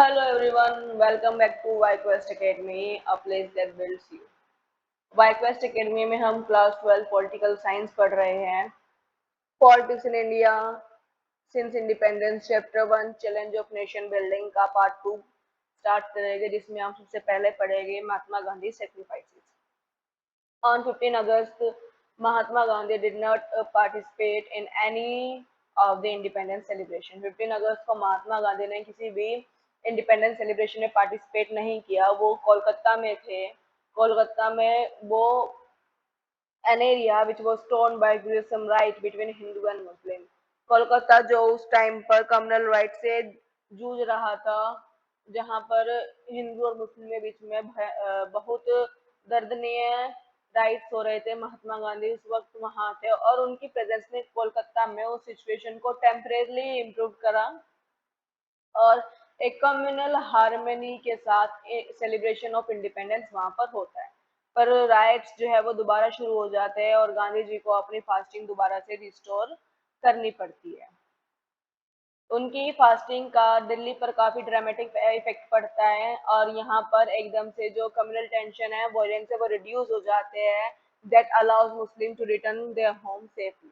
Hello everyone, welcome back to YQuest Academy, a place that builds you. YQuest Academy में हम class 12 political science पढ़ रहे हैं. Politics in India since independence chapter 1 challenge of nation building का part 2 start करेंगे, जिसमें हम सबसे पहले पढ़ेंगे Mahatma Gandhi sacrifices. On 15 August, Mahatma Gandhi did not participate in any of the independence celebration. 15 अगस्त को महात्मा गांधी ने किसी भी इंडिपेंडेंस सेलिब्रेशन में पार्टिसिपेट नहीं किया. वो कोलकाता में थे. कोलकाता में वो an area which was torn by gruesome riot between Hindu and Muslim. Kolkata जो उस टाइम पर कम्युनल राइट से जूझ रहा था, जहां पर हिंदू और मुस्लिम के बीच में बहुत दर्दनीय राइट्स हो रहे थे. महात्मा गांधी उस वक्त वहां थे और उनकी प्रेजेंस ने कोलकाता में उस सिचुएशन को टेम्परेरली इम्प्रूव करा और एक कम्युनल हार्मनी के साथ सेलिब्रेशन ऑफ इंडिपेंडेंस वहां पर होता है. पर राइट्स जो है वो दोबारा शुरू हो जाते हैं और गांधी जी को अपनी फास्टिंग दोबारा से रिस्टोर करनी पड़ती है. उनकी फास्टिंग का दिल्ली पर काफी ड्रामेटिक इफेक्ट पड़ता है और यहाँ पर एकदम से जो कम्युनल टेंशन है, वायलेंस है, वो रिड्यूस हो जाते हैं. That allows Muslim to return their home safely.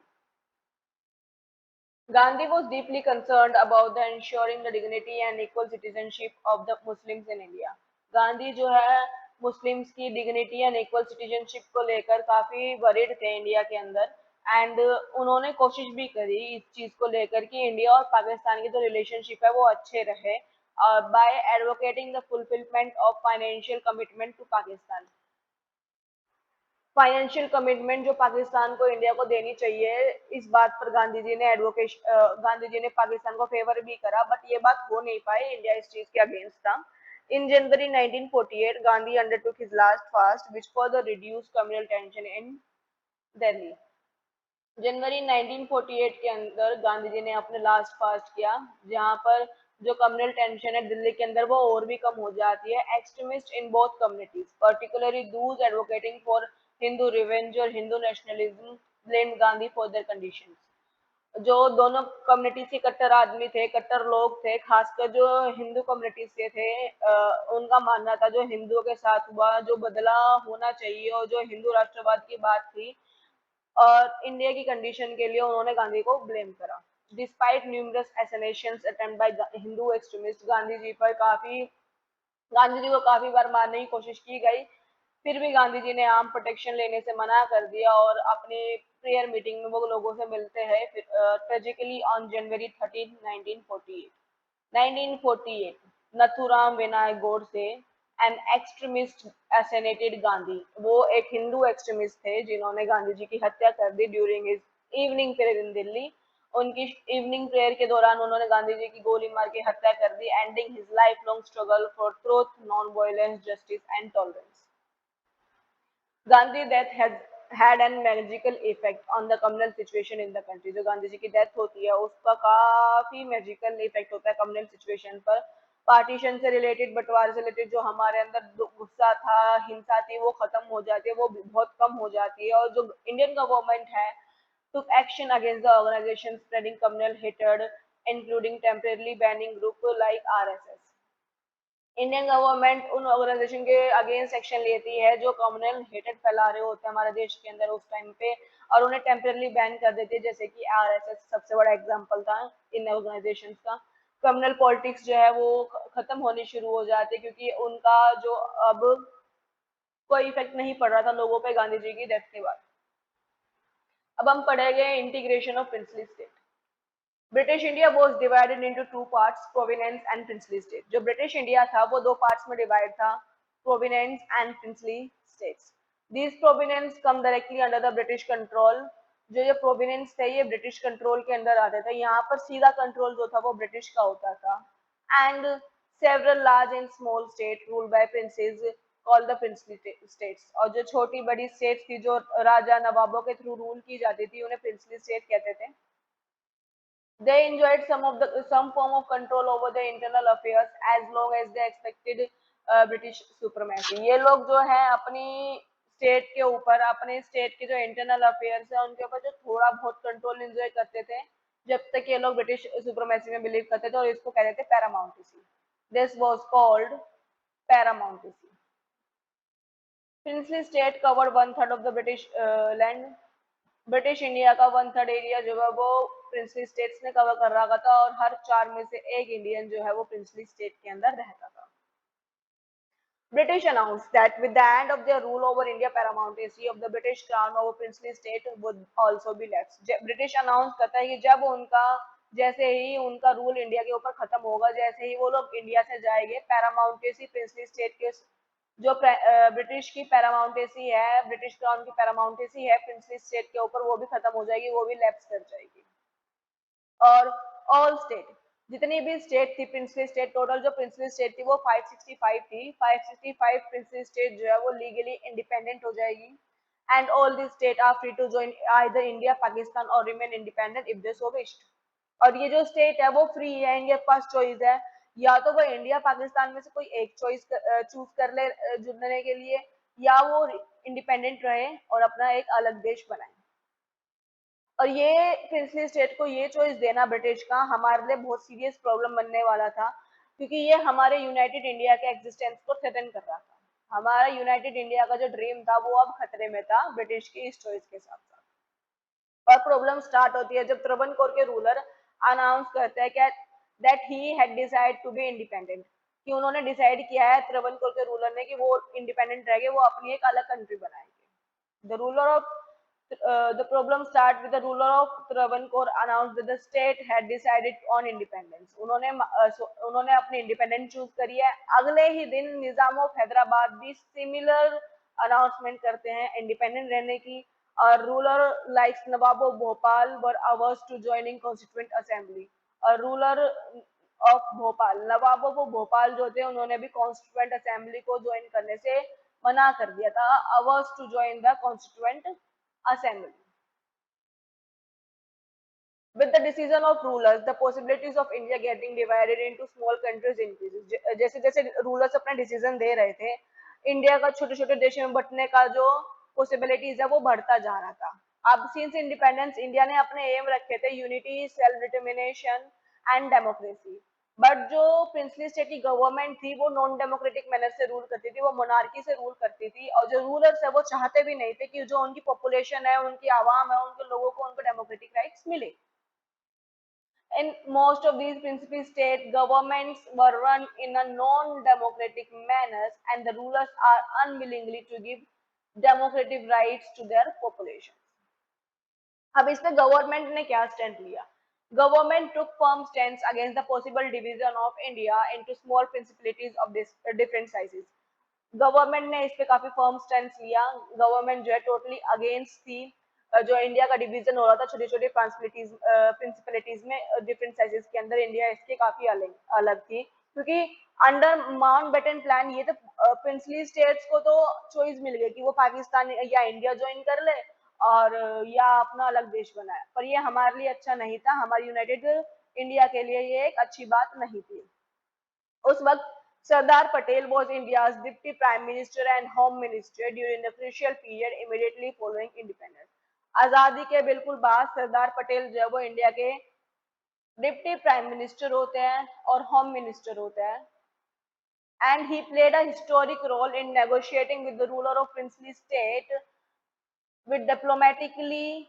Gandhi was deeply concerned about the ensuring the dignity and equal citizenship of the Muslims in India. Gandhi जो है मुस्लिम्स की डिग्निटी एंड इक्वल सिटीजनशिप को लेकर काफी worried थे India के अंदर. And उन्होंने कोशिश भी करी इस चीज को लेकर कि इंडिया और पाकिस्तान के जो रिलेशनशिप है वो अच्छे रहे by advocating the fulfilment of financial commitment to Pakistan. Financial commitment जो पाकिस्तान को इंडिया को देनी चाहिए, इस बात पर गांधी जी ने पाकिस्तान को फेवर भी करा, बट ये बात हो नहीं पाई. इंडिया इस चीज के अगेंस्ट था. In January 1948 Gandhi undertook his last fast which further reduce communal tension in Delhi. जनवरी 1948 के अंदर गांधी जी ने अपने लास्ट फास्ट किया, जहां पर जो कम्युनल टेंशन है दिल्ली के अंदर वो और भी कम हो जाती है. Extremist in both communities, particularly those advocating for Hindu revenge और Hindu nationalism, blame Gandhi for their conditions. जो दोनों कम्युनिटी के कट्टर आदमी थे, कट्टर लोग थे, खासकर जो हिंदू कम्युनिटी से थे, उनका मानना था जो हिंदुओं के साथ हुआ, जो बदला होना चाहिए और जो हिंदू राष्ट्रवाद की बात थी और इंडिया की कंडीशन के लिए उन्होंने गांधी को ब्लेम करा. Despite numerous assassinations attempt by Hindu extremist, Gandhi ji को काफी बार मारने की कोशिश की गई, फिर भी गांधी जी ने आर्म प्रोटेक्शन लेने से मना कर दिया और अपने प्रेयर मीटिंग में वो लोगों से मिलते हैं. Tragically on January 13 1948 Nathuram Vinayak Godse an extremist assassinated Gandhi. वो एक हिंदू एक्सट्रीमिस्ट थे जिन्होंने गांधी जी की हत्या कर दी during his evening prayer in Delhi. उनकी इवनिंग प्रेयर के दौरान उन्होंने गांधी जी की गोली मार के हत्या कर दी, ending his lifelong struggle for truth, non violence, justice and tolerance. Gandhi death has had an magical effect on the communal situation in the country. जो गांधी जी की डेथ होती है उसका काफी मैजिकल इफेक्ट होता है कम्युनल सिचुएशन पर. पार्टीशन से रिलेटेड, बंटवारे से रिलेटेड जो हमारे अंदर गुस्सा था, हिंसा थी, वो खत्म हो जाती है, वो बहुत कम हो जाती है. और जो इंडियन गवर्नमेंट है took action against the organization spreading communal hatred, including temporarily banning group like RSS. Indian government उन ऑर्गेनाइजेशन के अगेंस्ट एक्शन लेती है जो कम्युनल हेटेड फैला रहे होते हैं हमारे देश के अंदर उस टाइम पे, और उन्हें टेम्पररी बैन कर देती है, जैसे कि आरएसएस सबसे बड़ा एग्जांपल था इन ऑर्गेनाइजेशंस का. कम्युनल पॉलिटिक्स जो है वो खत्म होनी शुरू हो जाती है क्योंकि उनका जो अब कोई इफेक्ट नहीं पड़ रहा था लोगों पे गांधी जी की डेथ के बाद. अब हम पढ़ेंगे integration of princely state. British India was divided into two parts, provenance and princely state. जो ब्रिटिश इंडिया था वो दो पार्ट्स में डिवाइड था, provenance and princely states. These provenance come directly under the British control. जो ये provenance थे ये ब्रिटिश कंट्रोल के अंदर आते थे, यहाँ पर सीधा कंट्रोल जो था वो ब्रिटिश का होता था. And several large and small state ruled by princess called the princely states. और जो छोटी बड़ी स्टेट्स थी जो राजा नवाबों के थ्रू रूल की जाती थी उन्हें प्रिंसली स्टेट कहते थे. They enjoyed some form of control over their internal affairs as long as they expected British supremacy. ये लोग जो है अपनी स्टेट के ऊपर, अपने स्टेट के जो इंटरनल अफेयर्स है उनके ऊपर जो थोड़ा बहुत कंट्रोल एंजॉय करते थे, जब तक ये लोग ब्रिटिश सुप्रीमेसी में बिलीव करते थे और इसको कहते थे paramountcy. This was called Paramountcy. Princely state covered one third of the British land. British India का वन थर्ड एरिया जो है वो प्रिंसली स्टेट्स ने कवर कर रखा था और हर चार में से एक इंडियन जो है वो प्रिंसली स्टेट के अंदर रहता था. British announced that with the end of their rule over India, paramountcy of the British crown over princely state would also be left. British announce करता है कि जब उनका जैसे ही उनका रूल इंडिया के ऊपर खत्म होगा, जैसे ही वो लोग इंडिया से जाएंगे, पैरामाउंटेसी प्रिंसली स्टेट के जो ब्रिटिश की पैरामाउंटेसी है, ब्रिटिश क्राउन की पैरामाउंटेसी है प्रिंसली स्टेट के ऊपर, वो भी खत्म हो जाएगी, वो भी लैप्स कर जाएगी. और ऑल स्टेट, जितनी भी स्टेट थी प्रिंसली स्टेट, टोटल जो प्रिंसली स्टेट थी वो 565 थी. 565 प्रिंसली स्टेट जो है वो लीगली इंडिपेंडेंट हो जाएगी. And all the state are free to join either India, Pakistan और remain independent if they so wished. और ये जो स्टेट है वो फ्री है, इनके पास चॉइस है, या तो वो इंडिया पाकिस्तान में से कोई एक चॉइस चूज कर ले जुड़ने के लिए, या वो इंडिपेंडेंट रहे और अपना एक अलग देश बनाए. और ये प्रिंसली स्टेट को ये चॉइस देना ब्रिटिश का हमारे लिए बहुत सीरियस प्रॉब्लम बनने वाला था, क्योंकि ये हमारे यूनाइटेड इंडिया के एग्जिस्टेंस को थ्रेटन कर रहा था. हमारा यूनाइटेड इंडिया का जो ड्रीम था वो अब खतरे में था ब्रिटिश की इस चॉइस के साथ साथ. और प्रॉब्लम स्टार्ट होती है जब त्रावणकोर के रूलर अनाउंस करते हैं कि that he had decide to be independent, कि उन्होंने डिसाइड किया है त्रावणकोर के रूलर ने कि वो इंडिपेंडेंट रहेंगे, वो अपनी एक अलग कंट्री बनाएंगे. The ruler of the problem start with the ruler of Travancore announced that the state had decided on independence. उन्होंने अपनी इंडिपेंडेंस चूज करी है. अगले ही दिन निजाम ऑफ हैदराबाद भी सिमिलर अनाउंसमेंट करते हैं इंडिपेंडेंट रहने की. और ruler likes nawab of Bhopal were averse to joining constituent assembly. और ruler of Bhopal, nawab of Bhopal जो थे, उन्होंने भी कॉन्स्टिट्यूएंट असेंबली को ज्वाइन करने से मना कर दिया था. Ours to join the constituent assembly. With the decision of rulers, the possibilities of India getting divided into small countries increases. जैसे जैसे रूलर्स अपना डिसीजन दे रहे थे, इंडिया का छोटे छोटे देशों में बंटने का जो पॉसिबिलिटीज है वो बढ़ता जा रहा था. अब सिंस इंडिपेंडेंस इंडिया ने अपने एम रखे थे unity, self determination and democracy. But जो प्रिंसली स्टेट की गवर्नमेंट थी वो नॉन डेमोक्रेटिक मैनर से रूल करती थी, वो मोनार्की से रूल करती थी. और जो रूलर्स है वो चाहते भी नहीं थे कि जो उनकी पॉपुलेशन है, उनकी आवाम है, उनके लोगों को उनको डेमोक्रेटिक राइट्स मिले. In most of these principal state governments were run in a non-democratic manner, and the rulers are unwillingly to give democratic rights to their population. अब इस पे गवर्नमेंट ने क्या स्टैंड लिया? Government took firm stance against the possible division of India into small principalities of different sizes. Government ने इस पे काफी फर्म स्टैंड लिया. गवर्नमेंट जो है टोटली अगेंस्ट थी जो इंडिया का डिवीजन हो रहा था छोटी छोटी प्रिंसिपलिटीज में डिफरेंट साइजेस के अंदर. इंडिया इसके काफी अलग अलग थी, क्योंकि अंडर माउंटबेटन प्लान ये तो प्रिंसली स्टेट्स को तो चॉइस मिल गई कि वो पाकिस्तान या इंडिया ज्वाइन कर ले और या अपना अलग देश बनाए. पर ये हमारे लिए अच्छा नहीं था, हमारी यूनाइटेड इंडिया के लिए ये एक अच्छी बात नहीं थी. उस वक्त Sardar Patel was India's deputy prime minister and home minister during the crucial period immediately following independence. आजादी के बिल्कुल बाद सरदार पटेल जो है वो इंडिया के डिप्टी प्राइम मिनिस्टर होते हैं और होम मिनिस्टर होते हैं. And he played a historic role in negotiating with the ruler of princely state with diplomatically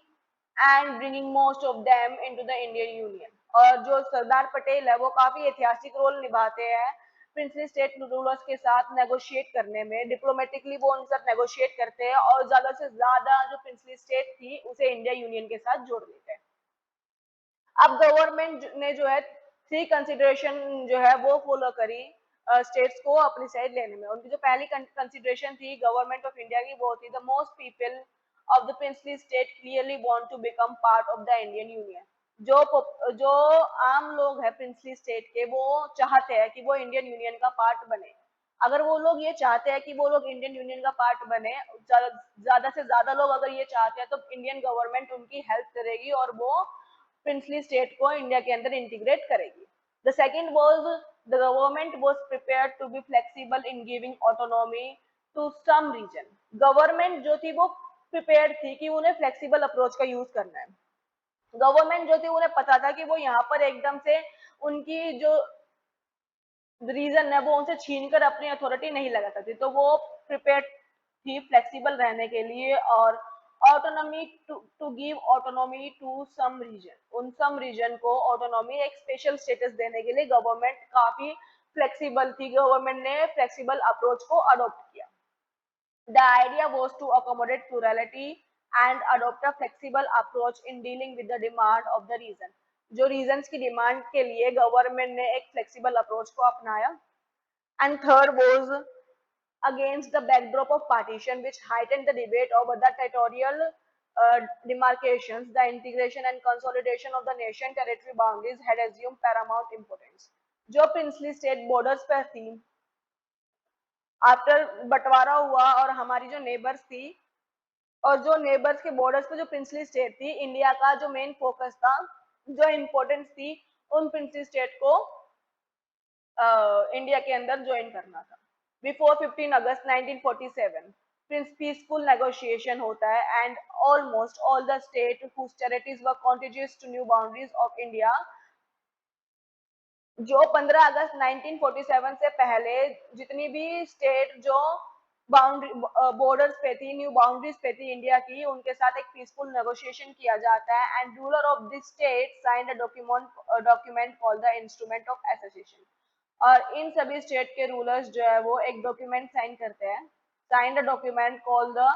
and bringing most of them into the Indian Union. और जो सरदार पटेल है वो काफी ऐतिहासिक रोल निभाते हैं प्रिंसली स्टेट रूलर्स के साथ नेगोशिएट करने में. डिप्लोमेटिकली वो उनके साथ नेगोशिएट करते हैं और ज्यादा से ज्यादा जो प्रिंसली स्टेट थी उसे इंडिया यूनियन के साथ जोड़ देते हैं. अब गवर्नमेंट ने जो है थ्री कंसिडरेशन जो है वो फॉलो करी स्टेट्स को अपनी साइड लेने में. उनकी जो पहली कंसिडरेशन थी गवर्नमेंट ऑफ इंडिया की वो थी the most people of the princely state clearly want to become part of the Indian union. जो आम लोग हैं प्रिंसली स्टेट के वो चाहते हैं कि वो इंडियन यूनियन का पार्ट बने. अगर वो लोग ये चाहते हैं कि वो लोग इंडियन यूनियन का पार्ट बने, ज्यादा से ज्यादा लोग अगर ये चाहते हैं तो इंडियन गवर्नमेंट उनकी हेल्प करेगी और वो प्रिंसली स्टेट को इंडिया के अंदर इंटीग्रेट करेगी. The second was the government was prepare to be flexible in giving autonomy to some region. Government जो थी वो प्रिपेयर थी कि उन्हें फ्लेक्सिबल अप्रोच का यूज करना है. गवर्नमेंट जो थी उन्हें पता था कि वो यहाँ पर एकदम से उनकी जो रीजन है वो उनसे छीन कर अपनी अथॉरिटी नहीं लगा सकती, तो वो प्रिपेयर थी फ्लेक्सिबल रहने के लिए और autonomy to give autonomy to some region, उन सम रीजन को ऑटोनॉमी एक स्पेशल स्टेटस देने के लिए गवर्नमेंट काफी फ्लेक्सिबल थी, गवर्नमेंट ने फ्लेक्सिबल अप्रोच को अडॉप्ट किया। The idea was to accommodate plurality and adopt a flexible approach in dealing with the demand of the region. जो रीजन्स की डिमांड के लिए गवर्नमेंट ने एक फ्लेक्सिबल अप्रोच को अपनाया। And third was against the backdrop of partition, which heightened the debate over the territorial demarcations, the integration and consolidation of the nation territory boundaries had assumed paramount importance. जो princely state borders पर थी, after बंटवारा हुआ और हमारी जो neighbours थी और जो नेबर्स के बॉर्डर्स पे जो प्रिंसली स्टेट थी, इंडिया का जो मेन फोकस था, जो इम्पोर्टेंस थी, उन प्रिंसली स्टेट को इंडिया के अंदर ज्वाइन करना था। बिफोर 15 अगस्त 1947 पीसफुल नेगोशिएशन होता है and almost all the state whose territories were contiguous to new boundaries of India, जो 15 अगस्त 1947 से पहले जितनी भी स्टेट जो बाउंड्री बॉर्डर्स पे थी, न्यू बाउंड्रीज पे थी इंडिया की, उनके साथ एक पीसफुल नेगोशिएशन किया जाता है and ruler of this state signed a document called the instrument of association. और इन सभी स्टेट के रूलर्स जो है वो एक डॉक्यूमेंट साइन करते हैं, signed a document called the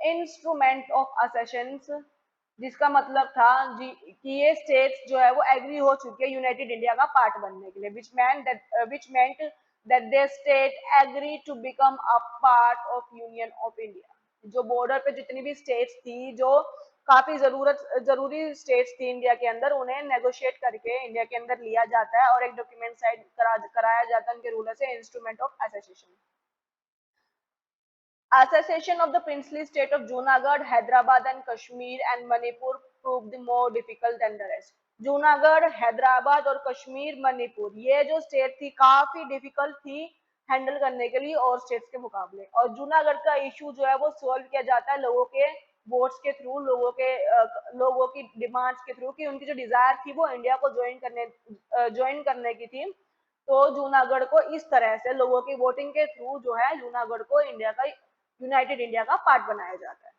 instrument of associations, जिसका मतलब था कि ये स्टेट्स जो है वो एग्री हो चुकी है यूनाइटेड इंडिया का पार्ट बनने के लिए, which meant that their state agree to become a part of union of India. जो बॉर्डर पे जितनी भी स्टेट्स थी, जो काफी जरूरी स्टेट्स थी इंडिया के अंदर, उन्हें नेगोशिएट करके इंडिया के अंदर लिया जाता है और एक डॉक्यूमेंट साइन कराया जाता है उनके रूलर से, instrument of association. Association of the princely state of Junagadh, Hyderabad and Kashmir and Manipur proved more difficult than the rest. Junagadh, Hyderabad और कश्मीर, मणिपुर, ये जो स्टेट थी काफी डिफिकल्ट थी हैंडल करने के लिए और स्टेट्स के मुकाबले। और जूनागढ़ का इशू जो है वो सॉल्व किया जाता है लोगों के वोट्स के थ्रू, लोगों की डिमांड्स के थ्रू, कि उनकी जो डिजायर थी वो इंडिया को ज्वाइन करने की थी। तो जूनागढ़ को इस तरह से लोगों की वोटिंग के थ्रू जो है जूनागढ़ को इंडिया का यूनाइटेड इंडिया का पार्ट बनाया जाता है।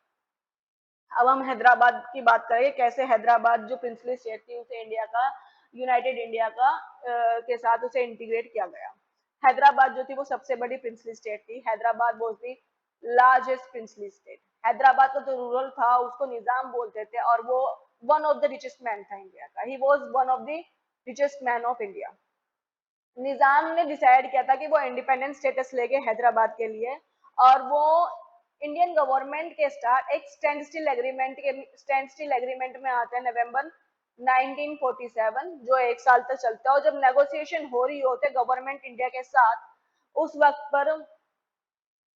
अब हम हैदराबाद की बात करें, कैसे हैदराबाद जो प्रिंसली स्टेट थी उसे इंडिया का यूनाइटेड इंडिया का के साथ उसे इंटीग्रेट किया गया। हैदराबाद जो थी वो सबसे बड़ी प्रिंसली स्टेट थी। Hyderabad was the largest princely state. Hyderabad का जो रूरल था उसको निजाम बोलते थे और वो one of the richest man था इंडिया का। He was one of the richest man of India. Nizam ने डिसाइड किया था कि वो इंडिपेंडेंट स्टेटस लेके हैदराबाद के लिए, और वो इंडियन गवर्नमेंट के साथ एक स्टैंड स्टिल एग्रीमेंट में आते हैं नवंबर 1947, जो एक साल तक चलता है। और जब नेगोशिएशन हो रही होते गवर्नमेंट इंडिया के साथ, उस वक्त पर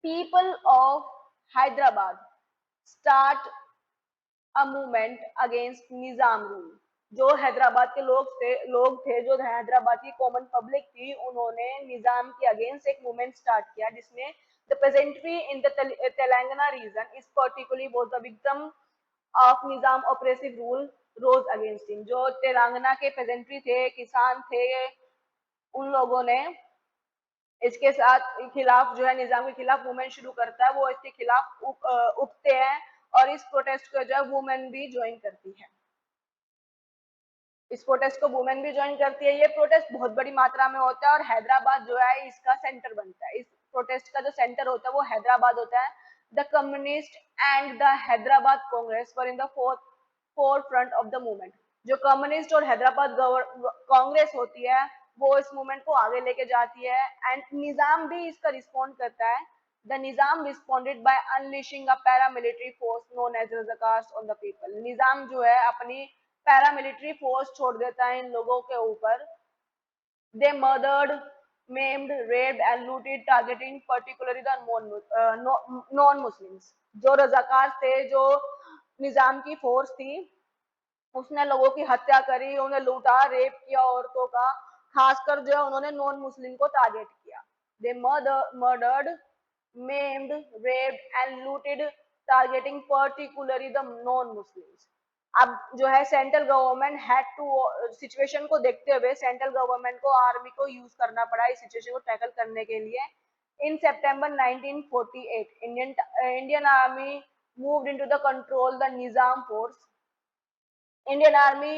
people of Hyderabad start a movement against Nizam rule. जो हैदराबाद के लोग थे, जो हैदराबाद की कॉमन पब्लिक थी, उन्होंने निजाम के अगेंस्ट एक मूवमेंट स्टार्ट किया जिसमें the peasantry in the Telangana region is particularly was the victim of Nizam oppressive rule rose against him. जो तेलंगाना के पेजेंट्री थे, किसान थे, उन लोगों ने इसके साथ खिलाफ जो है निजाम के खिलाफ मूवमेंट शुरू करता है, वो इसके खिलाफ उठते हैं और इस प्रोटेस्ट को जो है वुमेन भी ज्वाइन करती है। इस प्रोटेस्ट को वुमेन भी ज्वाइन करती है। ये प्रोटेस्ट बहुत बड़ी मात्रा में होता है और हैदराबाद जो है इसका सेंटर बनता है। इस प्रोटेस्ट का जो सेंटर होता है वो हैदराबाद होता है। The communist and the Hyderabad Congress were in the four front of the movement. जो कम्युनिस्ट और हैदराबाद कांग्रेस होती है वो इस मूवमेंट को आगे लेके जाती है एंड निजाम भी इसका रिस्पॉन्ड करता है। The Nizam responded by unleashing a paramilitary force known as razakars on the people. Nizam जो है अपनी पैरामिलिट्री फोर्स छोड़ देता है इन लोगों के ऊपर। They murdered, maimed, raped and looted, targeting particularly the non Muslims. जो रजाकार थे, जो निजाम की फोर्स थी, उसने लोगों की हत्या करी, उन्हें लूटा, रेप किया औरतों का, खासकर जो है उन्होंने नॉन मुस्लिम को टारगेट किया। दे murdered, maimed, raped and looted, targeting particularly the non-Muslims. अब जो है central government had to, situation को देखते हुए सेंट्रल गवर्नमेंट को आर्मी को यूज करना पड़ा इस सिचुएशन को टैकल करने के लिए। In September 1948 Indian army moved into the control the Nizam force. Indian army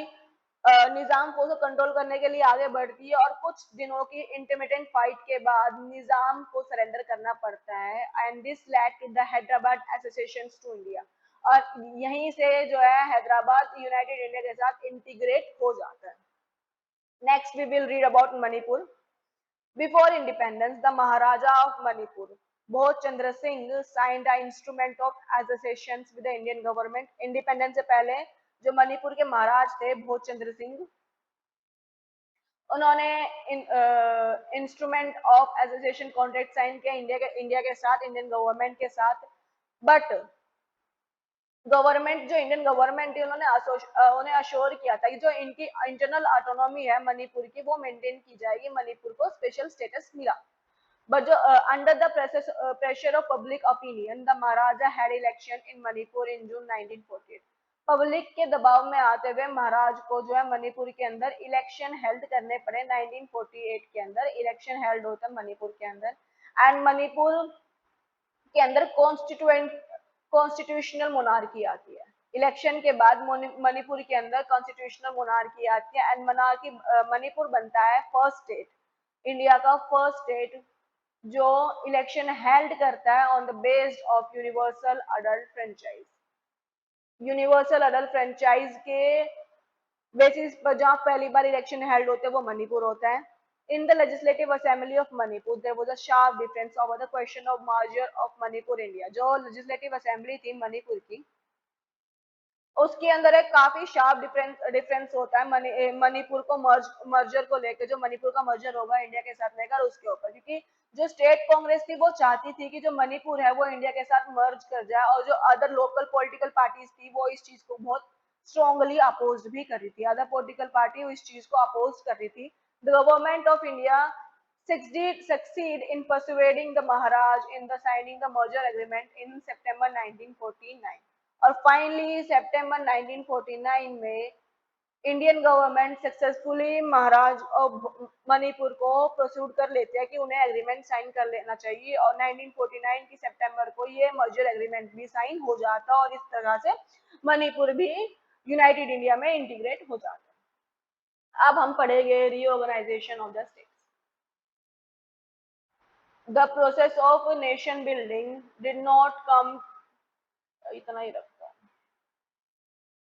Nizam force को कंट्रोल करने के लिए आगे बढ़ती है और कुछ दिनों की इंटरमिटेंट फाइट के बाद निजाम को सरेंडर करना पड़ता है and this led to the Hyderabad association to India. और यहीं से जो है हैदराबाद यूनाइटेड इंडिया के साथ इंटीग्रेट हो जाता है। Next we will read about Manipur. Before independence the maharaja of Manipur बहुत चंद्र Singh signed the instrument of association with the Indian government. Independence से पहले जो मणिपुर के महाराज थे बहुत चंद्र सिंह, उन्होंने instrument of association contract sign किया इंडिया के साथ, इंडियन गवर्नमेंट के साथ। बट गवर्नमेंट जो इंडियन गवर्नमेंट है उन्हें अश्योर किया था कि जो इनकी इंटरनल ऑटोनॉमी है मणिपुर की वो मेंटेन की जाएगी, मणिपुर को स्पेशल स्टेटस मिला। बट जो under the pressure of public opinion the Maharaja had election in Manipur in June 1948। Public के दबाव में आते हुए महाराज को जो है मणिपुर के अंदर इलेक्शन हेल्ड करने पड़े। 1948 के अंदर इलेक्शन हेल्ड होता है मणिपुर के अंदर एंड मणिपुर के अंदर कॉन्स्टिट्यूशनल मोनार्की आती है। इलेक्शन के बाद मणिपुर के अंदर कॉन्स्टिट्यूशनल मोनार्की आती है एंड मोनार्की मणिपुर बनता है फर्स्ट स्टेट, इंडिया का फर्स्ट स्टेट जो इलेक्शन हेल्ड करता है on the based of universal adult franchise. Universal adult franchise के बेसिस पर जहाँ पहली बार इलेक्शन हेल्ड होते हैं वो मणिपुर होता है। In the legislative assembly of Manipur there was a sharp difference over the question of merger of Manipur India. जो लेजिस्लेटिव असेंबली थी मणिपुर की उसके अंदर एक काफी शार्प डिफरेंस होता है मणिपुर को मर्जर को लेकर, जो मणिपुर का मर्जर होगा इंडिया के साथ लेकर उसके ऊपर, क्योंकि जो स्टेट कांग्रेस थी वो चाहती थी कि जो मणिपुर है वो इंडिया के साथ मर्ज कर जाए और जो अदर लोकल पॉलिटिकल पार्टीज थी वो इस चीज को बहुत स्ट्रांगली अपोज भी कर रही थी। अदर पॉलिटिकल पार्टी इस चीज को अपोज कर रही थी। The government of India succeed in persuading the Maharaj in the signing the merger agreement in September 1949। और फाइनली सितंबर 1949 में इंडियन गवर्नमेंट सक्सेसफुली महाराज और मणिपुर को प्रोसीड कर लेते हैं कि उन्हें एग्रीमेंट साइन कर लेना चाहिए और 1949 की सितंबर को ये मर्जर एग्रीमेंट भी साइन हो जाता और इस तरह से मणिपुर भी यूनाइटेड इंडिया में इंटीग्रेट हो जाता है। अब हम पढ़ेंगे reorganisation of the state. The process of nation building did not come, इतना ही रख